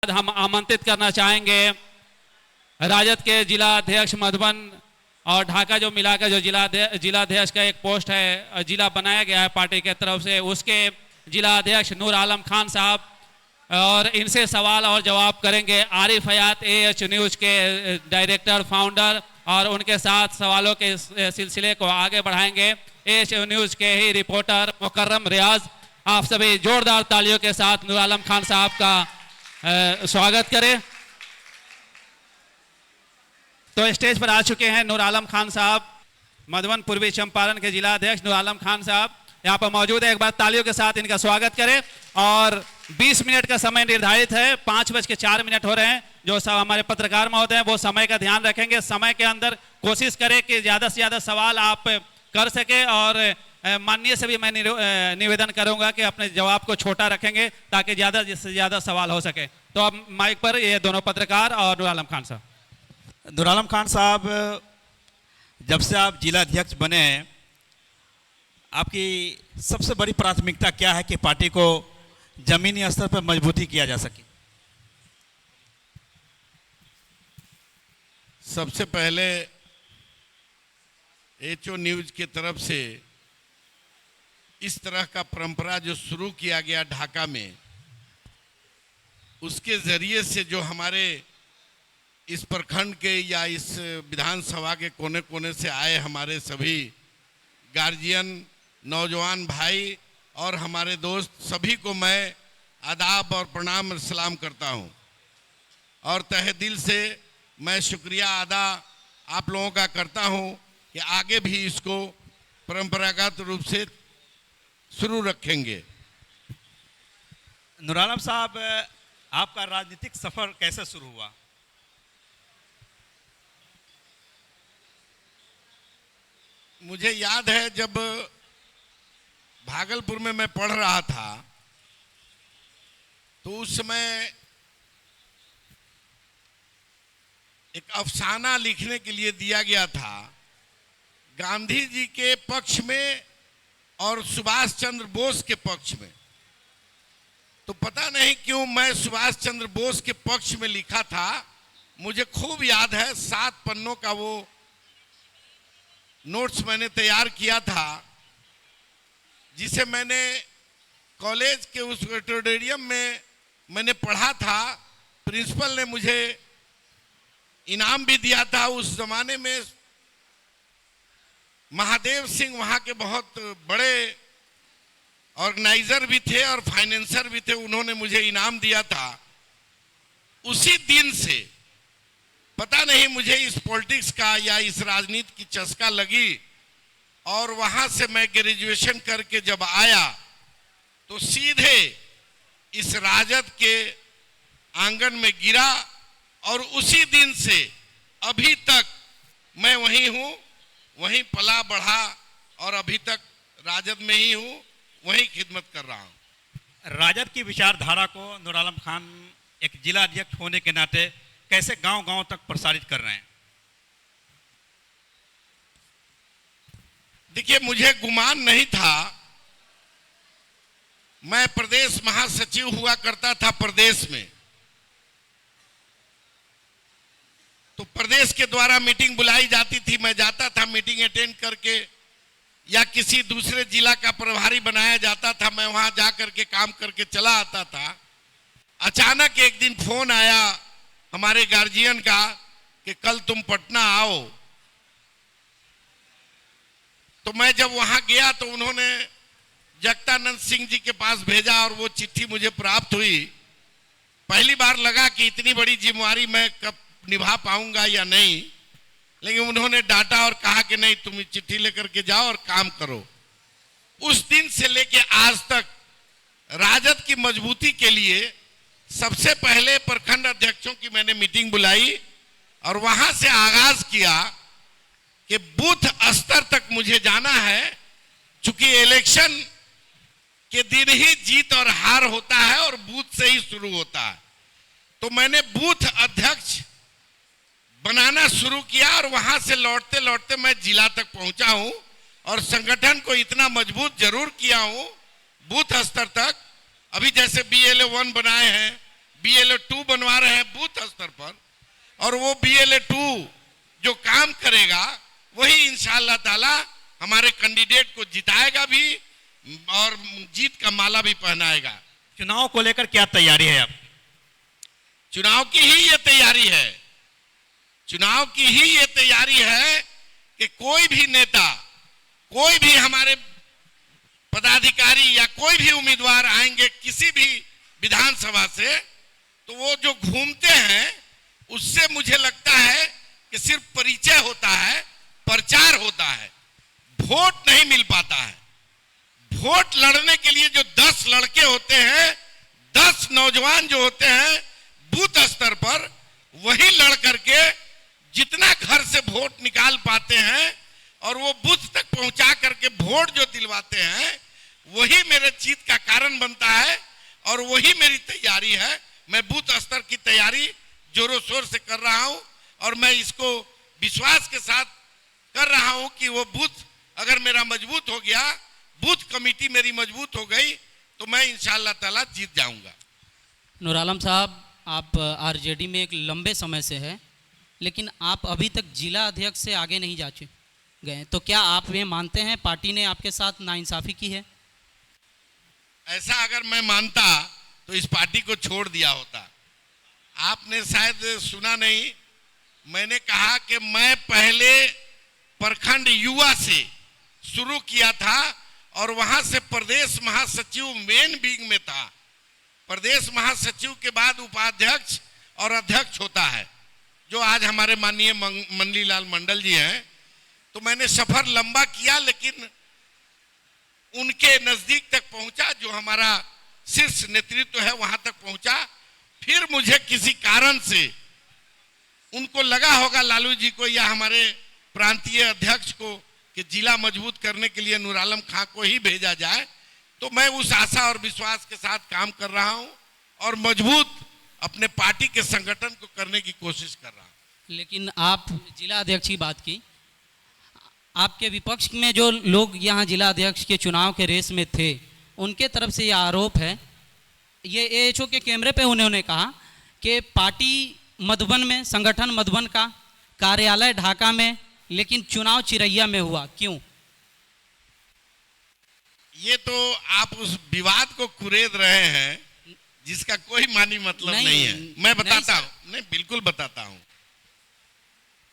हम आमंत्रित करना चाहेंगे राजद के जिला अध्यक्ष मधुबन और ढाका जो मिलाकर जो जिला अध्यक्ष का एक पोस्ट है जिला बनाया गया है पार्टी के तरफ से, उसके जिला अध्यक्ष नूर आलम खान साहब, और इनसे सवाल और जवाब करेंगे आरिफ हयात AH न्यूज के डायरेक्टर फाउंडर, और उनके साथ सवालों के सिलसिले को आगे बढ़ाएंगे AH न्यूज के ही रिपोर्टर मुकर्रम रियाज। आप सभी जोरदार तालियों के साथ नूर आलम खान साहब का स्वागत करें। तो स्टेज पर आ चुके हैं नूर आलम खान साहब, मधुबन पूर्वी चंपारण के जिला अध्यक्ष नूर आलम खान साहब यहाँ पर मौजूद है। एक बार तालियों के साथ इनका स्वागत करें। और 20 मिनट का समय निर्धारित है, 5:04 हो रहे हैं। जो सब हमारे पत्रकार महोदय हैं वो समय का ध्यान रखेंगे, समय के अंदर कोशिश करें कि ज़्यादा से ज़्यादा सवाल आप कर सके, और माननीय से भी मैं निवेदन करूंगा कि अपने जवाब को छोटा रखेंगे ताकि ज़्यादा से ज़्यादा सवाल हो सके। तो अब माइक पर ये दोनों पत्रकार और नूर आलम खान साहब। नूर आलम खान साहब, जब से आप जिला अध्यक्ष बने हैं, आपकी सबसे बड़ी प्राथमिकता क्या है कि पार्टी को जमीनी स्तर पर मजबूती किया जा सके? सबसे पहले HO न्यूज की तरफ से इस तरह का परंपरा जो शुरू किया गया ढाका में, उसके जरिए से जो हमारे इस प्रखंड के या इस विधानसभा के कोने कोने से आए हमारे सभी गार्जियन, नौजवान भाई और हमारे दोस्त, सभी को मैं आदाब और प्रणाम सलाम करता हूं। और तहे दिल से मैं शुक्रिया अदा आप लोगों का करता हूं कि आगे भी इसको परंपरागत रूप से शुरू रखेंगे। नूर आलम साहब, आपका राजनीतिक सफर कैसे शुरू हुआ? मुझे याद है जब भागलपुर में मैं पढ़ रहा था तो उस समय एक अफसाना लिखने के लिए दिया गया था गांधी जी के पक्ष में और सुभाष चंद्र बोस के पक्ष में। तो पता नहीं क्यों मैं सुभाष चंद्र बोस के पक्ष में लिखा था। मुझे खूब याद है, 7 पन्नों का वो नोट्स मैंने तैयार किया था, जिसे मैंने कॉलेज के उस ऑडिटोरियम में मैंने पढ़ा था। प्रिंसिपल ने मुझे इनाम भी दिया था। उस जमाने में महादेव सिंह वहां के बहुत बड़े ऑर्गेनाइजर भी थे और फाइनेंसर भी थे, उन्होंने मुझे इनाम दिया था। उसी दिन से पता नहीं मुझे इस पॉलिटिक्स का या इस राजनीति की चस्का लगी, और वहां से मैं ग्रेजुएशन करके जब आया तो सीधे इस राजद के आंगन में गिरा, और उसी दिन से अभी तक मैं वहीं हूं, वहीं पला बढ़ा, और अभी तक राजद में ही हूं, वहीं खिदमत कर रहा हूं। राजद की विचारधारा को नूर आलम खान एक जिला अध्यक्ष होने के नाते कैसे गांव-गांव तक प्रसारित कर रहे हैं? देखिए, मुझे गुमान नहीं था। मैं प्रदेश महासचिव हुआ करता था प्रदेश में, तो प्रदेश के द्वारा मीटिंग बुलाई जाती थी, मैं जाता था मीटिंग अटेंड करके, या किसी दूसरे जिला का प्रभारी बनाया जाता था, मैं वहां जा करके काम करके चला आता था। अचानक एक दिन फोन आया हमारे गार्जियन का कि कल तुम पटना आओ। तो मैं जब वहां गया तो उन्होंने जगतानंद सिंह जी के पास भेजा, और वो चिट्ठी मुझे प्राप्त हुई। पहली बार लगा कि इतनी बड़ी जिम्मेवारी मैं कब निभा पाऊंगा या नहीं, लेकिन उन्होंने डांटा और कहा कि नहीं, तुम चिट्ठी लेकर के जाओ और काम करो। उस दिन से लेके आज तक राजद की मजबूती के लिए सबसे पहले प्रखंड अध्यक्षों की मैंने मीटिंग बुलाई, और वहां से आगाज किया कि बूथ स्तर तक मुझे जाना है। चूंकि इलेक्शन के दिन ही जीत और हार होता है और बूथ से ही शुरू होता है, तो मैंने बूथ अध्यक्ष बनाना शुरू किया, और वहां से लौटते लौटते मैं जिला तक पहुंचा हूं, और संगठन को इतना मजबूत जरूर किया हूं बूथ स्तर तक। अभी जैसे BLA 1 बनाए हैं, BLO 2 बनवा रहे हैं बूथ स्तर पर, और वो BLO 2 जो काम करेगा वही इंशाअल्लाह ताला हमारे कैंडिडेट को जिताएगा भी और जीत का माला भी पहनाएगा। चुनाव को लेकर क्या तैयारी है अब? चुनाव की ही ये तैयारी है, चुनाव की ही ये तैयारी है कि कोई भी नेता, कोई भी हमारे पदाधिकारी या कोई भी उम्मीदवार आएंगे किसी भी विधानसभा से, तो वो जो घूमते हैं उससे मुझे लगता है कि सिर्फ परिचय होता है, प्रचार होता है, वोट नहीं मिल पाता है। वोट लड़ने के लिए जो 10 लड़के होते हैं, 10 नौजवान जो होते हैं बूथ स्तर पर, वही लड़ करके जितना घर से वोट निकाल पाते हैं और वो बूथ तक पहुंचा करके वोट जो दिलवाते हैं, वही मेरे जीत का कारण बनता है और वही मेरी तैयारी है। मैं बूथ स्तर की तैयारी जोरों शोर से कर रहा हूं और मैं इसको विश्वास के साथ कर रहा हूं कि वो बूथ अगर मेरा मजबूत हो गया, बूथ कमेटी मेरी मजबूत हो गई, तो मैं इंशाअल्लाह ताला जीत जाऊंगा। नूर आलम साहब, आप आरजेडी में एक लंबे समय से है, लेकिन आप अभी तक जिला अध्यक्ष से आगे नहीं जा गए, तो क्या आप ये मानते हैं पार्टी ने आपके साथ नाइंसाफी की है? ऐसा अगर मैं मानता तो इस पार्टी को छोड़ दिया होता। आपने शायद सुना नहीं, मैंने कहा कि मैं पहले प्रखंड युवा से शुरू किया था और वहां से प्रदेश महासचिव मेन विंग में था। प्रदेश महासचिव के बाद उपाध्यक्ष और अध्यक्ष होता है, जो आज हमारे माननीय मनलीलाल मंडल जी हैं। तो मैंने सफर लंबा किया, लेकिन उनके नजदीक तक पहुंचा, जो हमारा शीर्ष नेतृत्व है वहां तक पहुंचा। फिर मुझे किसी कारण से उनको लगा होगा, लालू जी को या हमारे प्रांतीय अध्यक्ष को, कि जिला मजबूत करने के लिए नूर आलम खां को ही भेजा जाए। तो मैं उस आशा और विश्वास के साथ काम कर रहा हूं और मजबूत अपने पार्टी के संगठन को करने की कोशिश कर रहा हूं। लेकिन आप जिला अध्यक्ष की बात की, आपके विपक्ष में जो लोग यहाँ जिला अध्यक्ष के चुनाव के रेस में थे, उनके तरफ से यह आरोप है, ये AHO के कैमरे पे उन्होंने कहा कि पार्टी मधुबन में, संगठन मधुबन का, कार्यालय ढाका में, लेकिन चुनाव चिरैया में हुआ, क्यों? ये तो आप उस विवाद को कुरेद रहे हैं जिसका कोई मानी मतलब नहीं है। मैं बताता हूं, नहीं बिल्कुल बताता हूं।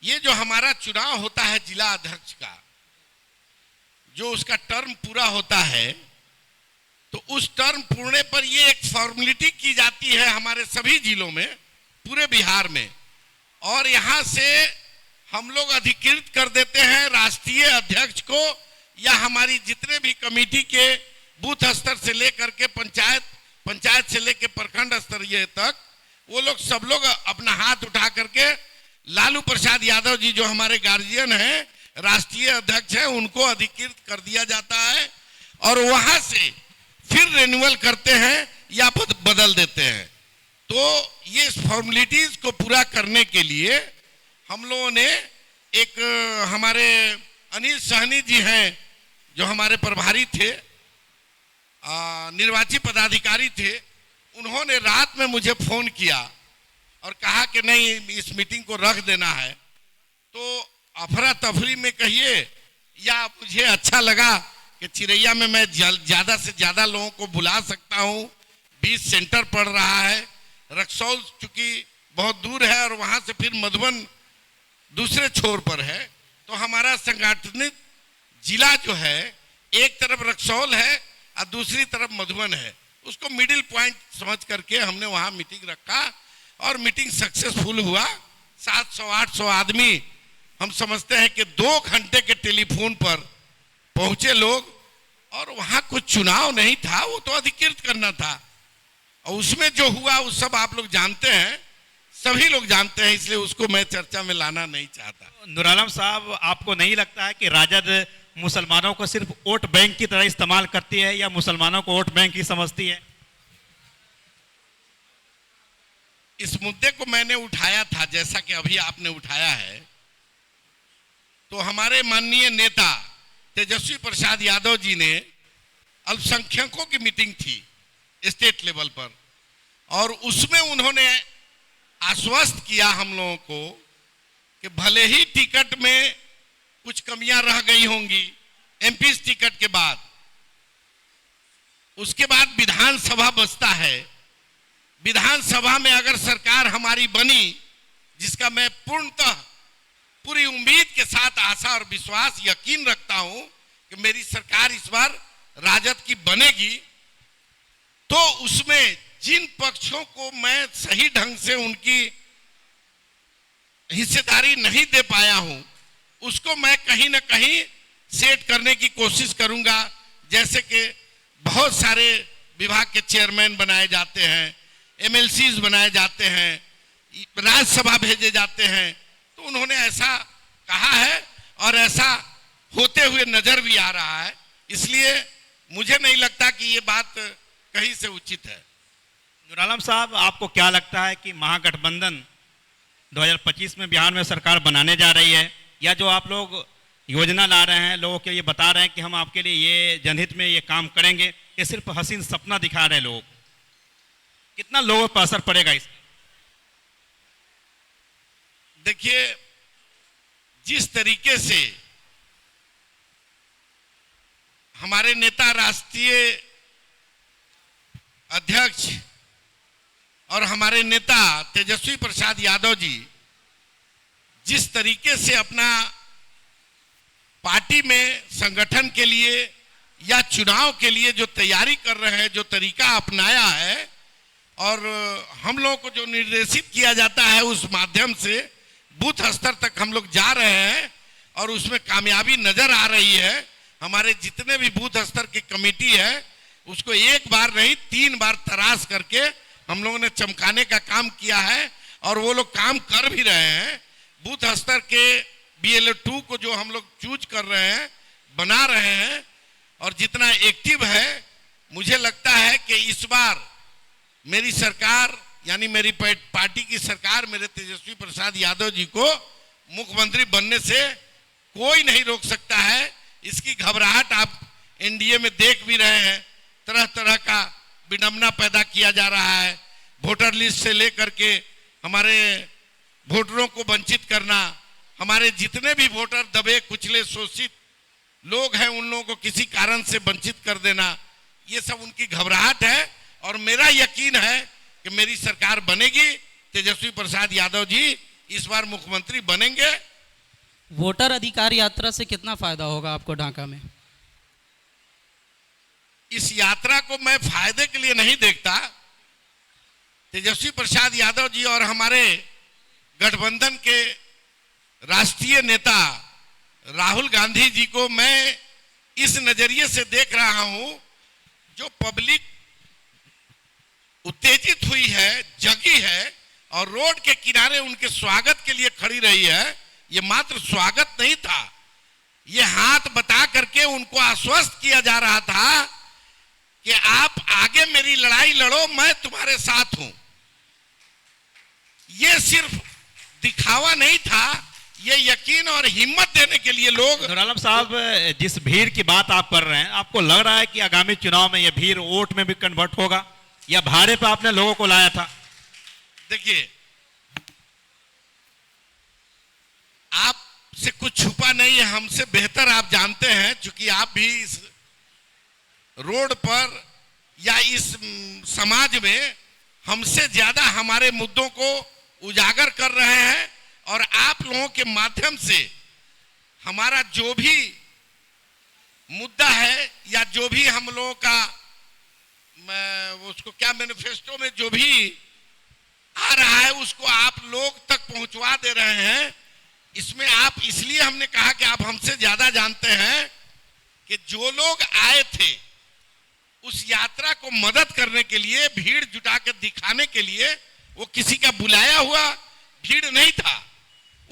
ये जो हमारा चुनाव होता है जिला अध्यक्ष का, जो उसका टर्म पूरा होता है, तो उस टर्म पूरे पर ये एक फॉर्मेलिटी की जाती है हमारे सभी जिलों में, पूरे बिहार में, और यहां से हम लोग अधिकृत कर देते हैं राष्ट्रीय अध्यक्ष को या हमारी जितने भी कमेटी के बूथ स्तर से लेकर के पंचायत से लेकर प्रखंड स्तर ये तक, वो लोग सब लोग अपना हाथ उठा करके लालू प्रसाद यादव जी जो हमारे गार्जियन हैं, राष्ट्रीय अध्यक्ष हैं, उनको अधिकृत कर दिया जाता है और वहां से फिर रिन्यूअल करते हैं या बदल देते हैं। तो ये फॉर्मेलिटीज को पूरा करने के लिए हम लोगों ने एक, हमारे अनिल सहनी जी हैं जो हमारे प्रभारी थे, निर्वाची पदाधिकारी थे, उन्होंने रात में मुझे फोन किया और कहा कि नहीं, इस मीटिंग को रख देना है। तो अफरा तफरी में कहिए या मुझे अच्छा लगा कि चिरैया में मैं ज्यादा से ज्यादा लोगों को बुला सकता हूं। 20 सेंटर पड़ रहा है, रक्सौल चूंकि बहुत दूर है और वहां से फिर मधुबन दूसरे छोर पर है, तो हमारा संगठनित जिला जो है, एक तरफ रक्सौल है और दूसरी तरफ मधुबन है, उसको मिडिल पॉइंट समझ करके हमने वहां मीटिंग रखा और मीटिंग सक्सेसफुल हुआ। 700-800 आदमी, हम समझते हैं कि 2 घंटे के टेलीफोन पर पहुंचे लोग, और वहां कुछ चुनाव नहीं था, वो तो अधिकृत करना था। और उसमें जो हुआ वो सब आप लोग जानते हैं, सभी लोग जानते हैं, इसलिए उसको मैं चर्चा में लाना नहीं चाहता। नूर आलम साहब, आपको नहीं लगता है कि राजद मुसलमानों को सिर्फ वोट बैंक की तरह इस्तेमाल करती है या मुसलमानों को वोट बैंक ही समझती है? इस मुद्दे को मैंने उठाया था, जैसा कि अभी आपने उठाया है। तो हमारे माननीय नेता तेजस्वी प्रसाद यादव जी ने, अल्पसंख्यकों की मीटिंग थी स्टेट लेवल पर, और उसमें उन्होंने आश्वस्त किया हम लोगों को कि भले ही टिकट में कुछ कमियां रह गई होंगी एमपी टिकट के बाद, उसके बाद विधानसभा बचता है। विधानसभा में अगर सरकार हमारी बनी, जिसका मैं पूर्णतः पूरी उम्मीद के साथ आशा और विश्वास यकीन रखता हूं कि मेरी सरकार इस बार राजद की बनेगी, तो उसमें जिन पक्षों को मैं सही ढंग से उनकी हिस्सेदारी नहीं दे पाया हूं, उसको मैं कहीं ना कहीं सेट करने की कोशिश करूंगा। जैसे कि बहुत सारे विभाग के चेयरमैन बनाए जाते हैं, एमएलसीज बनाए जाते हैं, राज्यसभा भेजे जाते हैं, तो उन्होंने ऐसा कहा है और ऐसा होते हुए नजर भी आ रहा है। इसलिए मुझे नहीं लगता कि ये बात कहीं से उचित है। नूर आलम साहब, आपको क्या लगता है कि महागठबंधन 2025 में बिहार में सरकार बनाने जा रही है, या जो आप लोग योजना ला रहे हैं, लोगों के लिए बता रहे हैं कि हम आपके लिए ये जनहित में ये काम करेंगे, ये सिर्फ हसीन सपना दिखा रहे हैं लोग, कितना लोगों पर असर पड़ेगा इसका? देखिए, जिस तरीके से हमारे नेता राष्ट्रीय अध्यक्ष और हमारे नेता तेजस्वी प्रसाद यादव जी जिस तरीके से अपना पार्टी में संगठन के लिए या चुनाव के लिए जो तैयारी कर रहे हैं, जो तरीका अपनाया है और हम लोगों को जो निर्देशित किया जाता है, उस माध्यम से बूथ स्तर तक हम लोग जा रहे हैं और उसमें कामयाबी नजर आ रही है। हमारे जितने भी बूथ स्तर की कमेटी है, उसको एक बार नहीं 3 बार तराश करके हम लोगों ने चमकाने का काम किया है और वो लोग काम कर भी रहे हैं। बूथ स्तर के BLO 2 को जो हम लोग चूज कर रहे हैं, बना रहे हैं, और जितना एक्टिव है, मुझे लगता है कि इस बार मेरी सरकार यानी मेरी पार्टी की सरकार मेरे तेजस्वी प्रसाद यादव जी को मुख्यमंत्री बनने से कोई नहीं रोक सकता है। इसकी घबराहट आप एनडीए में देख भी रहे हैं, तरह तरह का विडंबना पैदा किया जा रहा है। वोटर लिस्ट से लेकर के हमारे वोटरों को वंचित करना, हमारे जितने भी वोटर दबे कुचले शोषित लोग हैं, उन लोगों को किसी कारण से वंचित कर देना, ये सब उनकी घबराहट है। और मेरा यकीन है कि मेरी सरकार बनेगी, तेजस्वी प्रसाद यादव जी इस बार मुख्यमंत्री बनेंगे। वोटर अधिकार यात्रा से कितना फायदा होगा आपको ढाका में? इस यात्रा को मैं फायदे के लिए नहीं देखता। तेजस्वी प्रसाद यादव जी और हमारे गठबंधन के राष्ट्रीय नेता राहुल गांधी जी को मैं इस नजरिए से देख रहा हूं, जो पब्लिक उत्तेजित हुई है, जगी है और रोड के किनारे उनके स्वागत के लिए खड़ी रही है। ये मात्र स्वागत नहीं था, ये हाथ बता करके उनको आश्वस्त किया जा रहा था कि आप आगे मेरी लड़ाई लड़ो, मैं तुम्हारे साथ हूं। ये सिर्फ दिखावा नहीं था, ये यकीन और हिम्मत देने के लिए लोग। नूर आलम साहब, जिस भीड़ की बात आप कर रहे हैं, आपको लग रहा है कि आगामी चुनाव में यह भीड़ वोट में भी कन्वर्ट होगा, या भाड़े पर आपने लोगों को लाया था? देखिए, आपसे कुछ छुपा नहीं है, हमसे बेहतर आप जानते हैं, क्योंकि आप भी इस रोड पर या इस समाज में हमसे ज्यादा हमारे मुद्दों को उजागर कर रहे हैं। और आप लोगों के माध्यम से हमारा जो भी मुद्दा है या जो भी हम लोगों का उसको क्या मैनिफेस्टो में जो भी आ रहा है, उसको आप लोग तक पहुंचवा दे रहे हैं। इसमें आप, इसलिए हमने कहा कि आप हमसे ज्यादा जानते हैं कि जो लोग आए थे उस यात्रा को मदद करने के लिए, भीड़ जुटा कर दिखाने के लिए, वो किसी का बुलाया हुआ भीड़ नहीं था।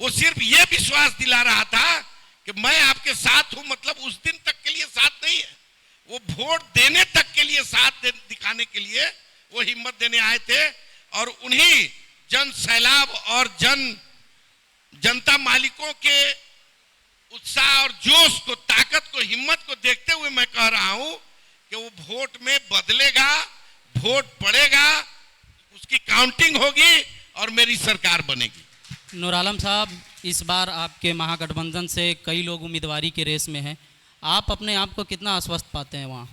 वो सिर्फ ये विश्वास दिला रहा था कि मैं आपके साथ हूं, मतलब उस दिन तक के लिए साथ नहीं है, वो वोट देने तक के लिए साथ दिखाने के लिए वो हिम्मत देने आए थे। और उन्हीं जन सैलाब और जनता मालिकों के उत्साह और जोश को, ताकत को, हिम्मत को देखते हुए मैं कह रहा हूं कि वो वोट में बदलेगा, वोट पड़ेगा, उसकी काउंटिंग होगी और मेरी सरकार बनेगी। नूर आलम साहब, इस बार आपके महागठबंधन से कई लोग उम्मीदवारी के रेस में हैं, आप अपने आप को कितना आश्वस्त पाते हैं वहाँ?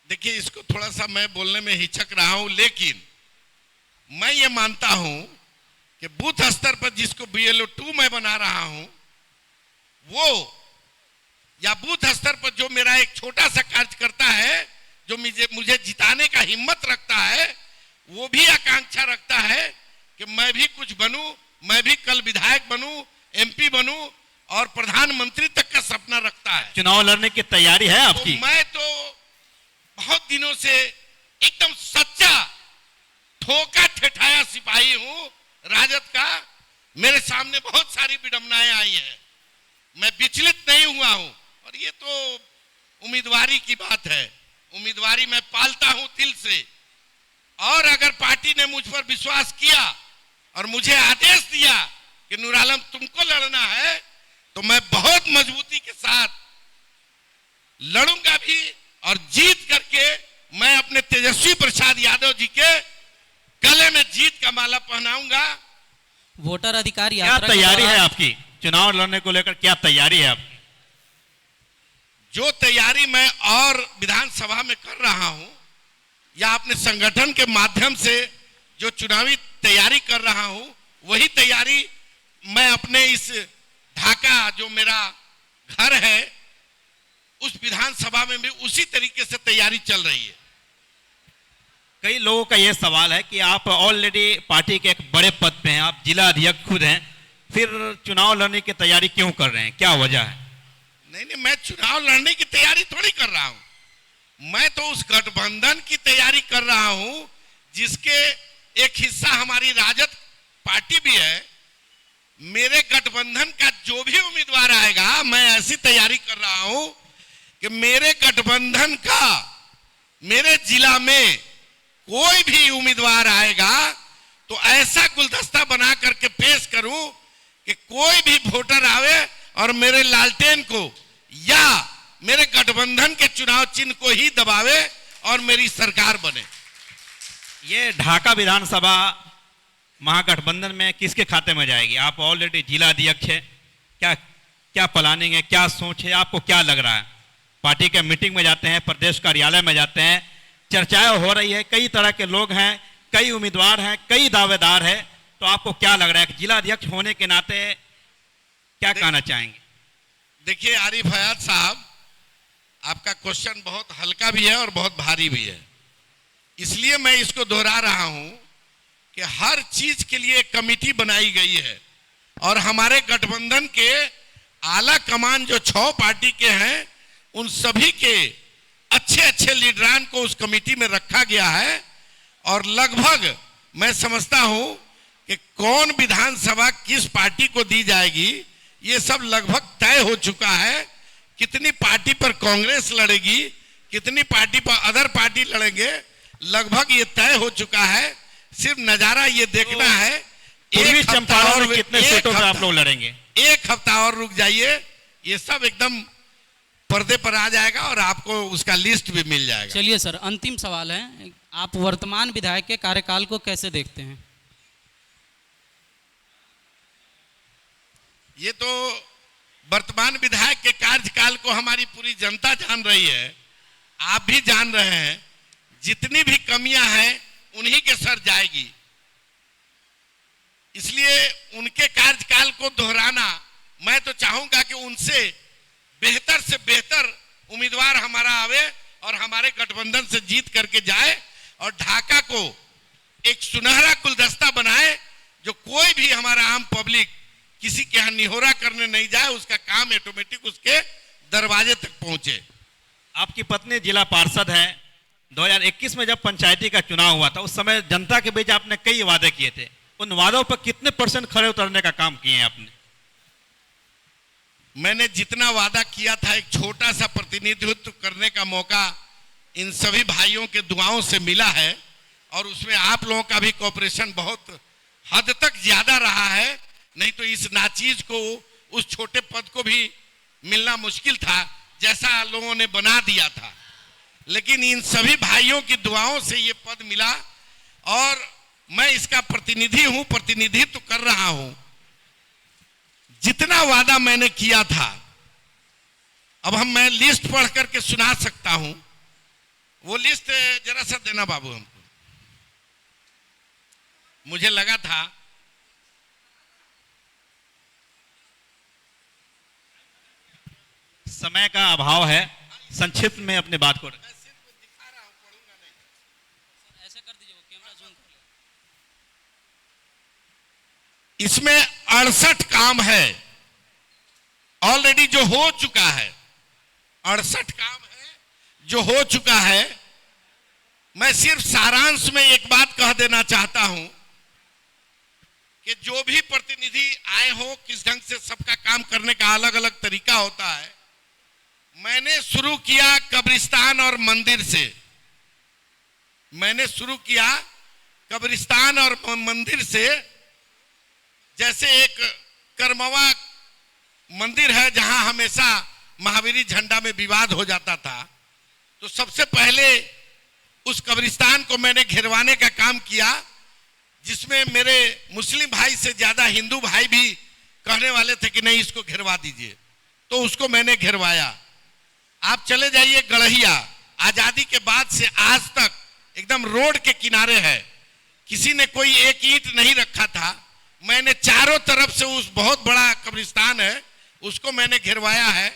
देखिए, इसको थोड़ा सा मैं बोलने में हिचक रहा हूं, लेकिन मैं ये मानता हूं कि बूथ स्तर पर जिसको BLO 2 मैं बना रहा हूं, वो या बूथ स्तर पर जो मेरा एक छोटा सा कार्यकर्ता है जो मुझे जिताने का हिम्मत रखता है, वो भी आकांक्षा रखता है कि मैं भी कुछ बनूं, मैं भी कल विधायक बनूं, MP बनूं और प्रधानमंत्री तक का सपना रखता है। चुनाव लड़ने की तैयारी है आपकी? तो मैं तो बहुत दिनों से एकदम सच्चा ठोका ठेठाया सिपाही हूं राजद का। मेरे सामने बहुत सारी विडंबनाएं आई हैं, मैं विचलित नहीं हुआ हूं। और ये तो उम्मीदवारी की बात है, उम्मीदवारी मैं पालता हूं दिल से। और अगर पार्टी ने मुझ पर विश्वास किया और मुझे आदेश दिया कि नूर आलम तुमको लड़ना है, तो मैं बहुत मजबूती के साथ लड़ूंगा भी और जीत करके मैं अपने तेजस्वी प्रसाद यादव जी के गले में जीत का माला पहनाऊंगा। वोटर अधिकार क्या यात्रा के तैयारी है दौरान- आपकी? चुनाव लड़ने को लेकर क्या तैयारी है आपकी? जो तैयारी मैं और विधानसभा में कर रहा हूं या अपने संगठन के माध्यम से जो चुनावी तैयारी कर रहा हूं, वही तैयारी मैं अपने इस ढाका जो मेरा घर है उस विधानसभा में भी उसी तरीके से तैयारी चल रही है। कई लोगों का यह सवाल है कि आप ऑलरेडी पार्टी के एक बड़े पद पे हैं, आप जिला अध्यक्ष खुद हैं, फिर चुनाव लड़ने की तैयारी क्यों कर रहे हैं, क्या वजह है? नहीं, मैं चुनाव लड़ने की तैयारी थोड़ी कर रहा हूं। मैं तो उस गठबंधन की तैयारी कर रहा हूं जिसके एक हिस्सा हमारी राजद पार्टी भी है। मेरे गठबंधन का जो भी उम्मीदवार आएगा, मैं ऐसी तैयारी कर रहा हूं कि मेरे गठबंधन का मेरे जिला में कोई भी उम्मीदवार आएगा तो ऐसा गुलदस्ता बना करके पेश करूं कि कोई भी वोटर आवे और मेरे लालटेन को या मेरे गठबंधन के चुनाव चिन्ह को ही दबावे और मेरी सरकार बने। ये ढाका विधानसभा महागठबंधन में किसके खाते में जाएगी? आप ऑलरेडी जिला अध्यक्ष है, क्या क्या प्लानिंग है, क्या सोच है, आपको क्या लग रहा है? पार्टी के मीटिंग में जाते हैं, प्रदेश कार्यालय में जाते हैं, चर्चाएं हो रही है, कई तरह के लोग हैं, कई उम्मीदवार हैं, कई दावेदार हैं, तो आपको क्या लग रहा है जिला अध्यक्ष होने के नाते क्या कहना चाहेंगे? देखिए आरिफ हयात साहब, आपका क्वेश्चन बहुत हल्का भी है और बहुत भारी भी है, इसलिए मैं इसको दोहरा रहा हूं कि हर चीज के लिए एक कमेटी बनाई गई है और हमारे गठबंधन के आला कमान जो 6 पार्टी के हैं उन सभी के अच्छे अच्छे लीडरान को उस कमेटी में रखा गया है। और लगभग मैं समझता हूं कि कौन विधानसभा किस पार्टी को दी जाएगी ये सब लगभग तय हो चुका है। कितनी पार्टी पर कांग्रेस लड़ेगी, कितनी पार्टी पर अदर पार्टी लड़ेंगे, लगभग ये तय हो चुका है। सिर्फ नजारा ये देखना है पूर्वी चंपारण में कितने सीटों पे आप लोग लड़ेंगे। एक हफ्ता और रुक जाइए, ये सब एकदम पर्दे पर आ जाएगा और आपको उसका लिस्ट भी मिल जाएगा। चलिए सर, अंतिम सवाल है, आप वर्तमान विधायक के कार्यकाल को कैसे देखते हैं? ये तो वर्तमान विधायक के कार्यकाल को हमारी पूरी जनता जान रही है, आप भी जान रहे हैं। जितनी भी कमियां हैं उन्हीं के सर जाएगी, इसलिए उनके कार्यकाल को दोहराना, मैं तो चाहूंगा कि उनसे बेहतर से बेहतर उम्मीदवार हमारा आवे और हमारे गठबंधन से जीत करके जाए और ढाका को एक सुनहरा गुलदस्ता बनाए, जो कोई भी हमारा आम पब्लिक किसी के यहाँ निहोरा करने नहीं जाए, उसका काम ऑटोमेटिक उसके दरवाजे तक पहुंचे। आपकी पत्नी जिला पार्षद है, 2021 में जब पंचायती का चुनाव हुआ था उस समय जनता के बीच आपने कई वादे किए थे, उन वादों पर कितने % खरे उतरने का काम किए हैं आपने? मैंने जितना वादा किया था, एक छोटा सा प्रतिनिधित्व करने का मौका इन सभी भाइयों के दुआओं से मिला है और उसमें आप लोगों का भी कोऑपरेशन बहुत हद तक ज्यादा रहा है। नहीं तो इस नाचीज को, उस छोटे पद को भी मिलना मुश्किल था जैसा लोगों ने बना दिया था। लेकिन इन सभी भाइयों की दुआओं से ये पद मिला और मैं इसका प्रतिनिधि हूं, प्रतिनिधित्व कर रहा हूं। जितना वादा मैंने किया था, अब मैं लिस्ट पढ़ करके सुना सकता हूं। वो लिस्ट जरा सा देना बाबू हमको। मुझे लगा था समय का अभाव है, संक्षिप्त में अपने बात को रखें। ऐसे कर दीजिए, वो कैमरा जूम कर ले। इसमें 68 काम है ऑलरेडी जो हो चुका है। 68 काम है जो हो चुका है। मैं सिर्फ सारांश में एक बात कह देना चाहता हूं कि जो भी प्रतिनिधि आए हो, किस ढंग से सबका काम करने का अलग अलग तरीका होता है। मैंने शुरू किया कब्रिस्तान और मंदिर से। मैंने शुरू किया कब्रिस्तान और मंदिर से। जैसे एक करमवा मंदिर है जहां हमेशा महावीरी झंडा में विवाद हो जाता था, तो सबसे पहले उस कब्रिस्तान को मैंने घेरवाने का काम किया, जिसमें मेरे मुस्लिम भाई से ज्यादा हिंदू भाई भी कहने वाले थे कि नहीं इसको घेरवा दीजिए, तो उसको मैंने घेरवाया। आप चले जाइए गढ़हिया, आजादी के बाद से आज तक एकदम रोड के किनारे है, किसी ने कोई एक ईंट नहीं रखा था। मैंने चारों तरफ से उस बहुत बड़ा कब्रिस्तान है उसको मैंने घेरवाया है।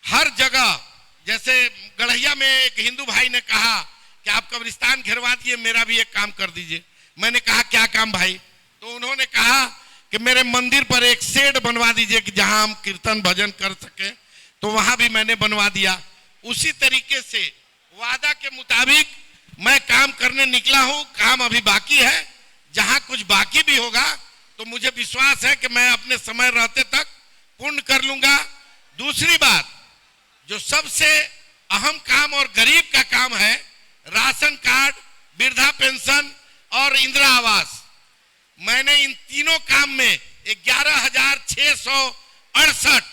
हर जगह, जैसे गढ़हिया में एक हिंदू भाई ने कहा कि आप कब्रिस्तान घेरवा दिए, मेरा भी एक काम कर दीजिए। मैंने कहा क्या काम भाई? तो उन्होंने कहा कि मेरे मंदिर पर एक शेड बनवा दीजिए कि जहां हम कीर्तन भजन कर सके, तो वहां भी मैंने बनवा दिया। उसी तरीके से वादा के मुताबिक मैं काम करने निकला हूं। काम अभी बाकी है, जहां कुछ बाकी भी होगा तो मुझे विश्वास है कि मैं अपने समय रहते तक पूर्ण कर लूंगा। दूसरी बात, जो सबसे अहम काम और गरीब का काम है, राशन कार्ड, वृद्धा पेंशन और इंदिरा आवास, मैंने इन तीनों काम में 11,668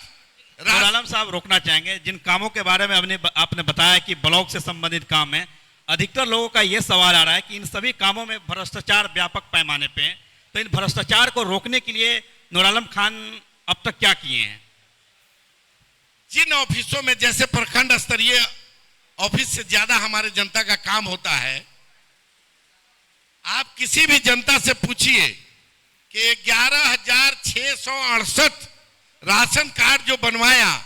आलम साहब रोकना चाहेंगे। जिन कामों के बारे में आपने बताया कि ब्लॉक से संबंधित काम है, अधिकतर लोगों का यह सवाल आ रहा है कि इन सभी कामों में भ्रष्टाचार व्यापक पैमाने पे है, तो इन भ्रष्टाचार को रोकने के लिए नूर आलम खान अब तक क्या किए हैं? जिन ऑफिसों में, जैसे प्रखंड स्तरीय ऑफिस से ज्यादा हमारे जनता का काम होता है, आप किसी भी जनता से पूछिए कि 11,668 राशन कार्ड जो बनवाया,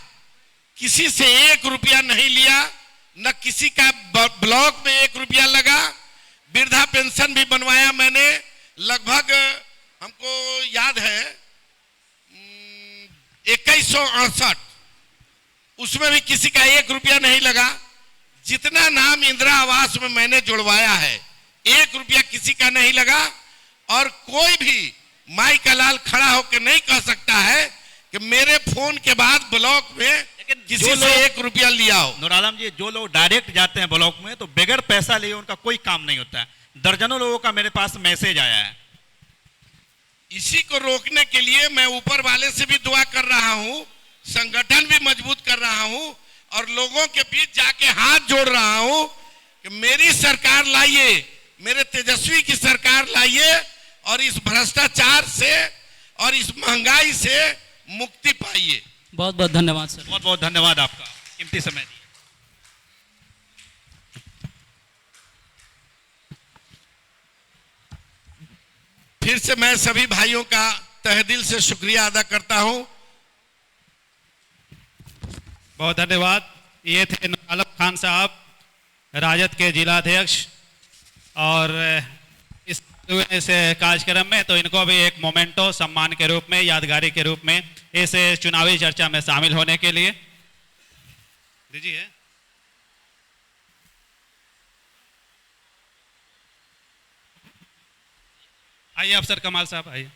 किसी से 1 रुपया नहीं लिया, न किसी का ब्लॉक में 1 रुपया लगा। वृद्धा पेंशन भी बनवाया मैंने, लगभग हमको याद है 2168, उसमें भी किसी का 1 रुपया नहीं लगा। जितना नाम इंदिरा आवास में मैंने जुड़वाया है, 1 रुपया किसी का नहीं लगा। और कोई भी माई का लाल खड़ा होकर नहीं कह सकता है कि मेरे फोन के बाद ब्लॉक में किसी से 1 रुपया लिया हो। नूर आलम जी, जो लोग डायरेक्ट जाते हैं ब्लॉक में तो बगैर पैसा लिए उनका कोई काम नहीं होता है। दर्जनों लोगों का मेरे पास मैसेज आया है। इसी को रोकने के लिए मैं ऊपर वाले से भी दुआ कर रहा हूं, संगठन भी मजबूत कर रहा हूं और लोगों के बीच जाके हाथ जोड़ रहा हूं कि मेरी सरकार लाइए, मेरे तेजस्वी की सरकार लाइए और इस भ्रष्टाचार से और इस महंगाई से मुक्ति पाइए। बहुत बहुत धन्यवाद सर। बहुत बहुत धन्यवाद आपका कीमती समय दिया। फिर से मैं सभी भाइयों का तहे दिल से शुक्रिया अदा करता हूं। बहुत धन्यवाद। ये थे नूर आलम खान साहब, राजद के जिलाध्यक्ष, और इस कार्यक्रम में तो इनको भी एक मोमेंटो सम्मान के रूप में, यादगारी के रूप में इस चुनावी चर्चा में शामिल होने के लिए दीजिए। आइए अफसर कमाल साहब, आइए।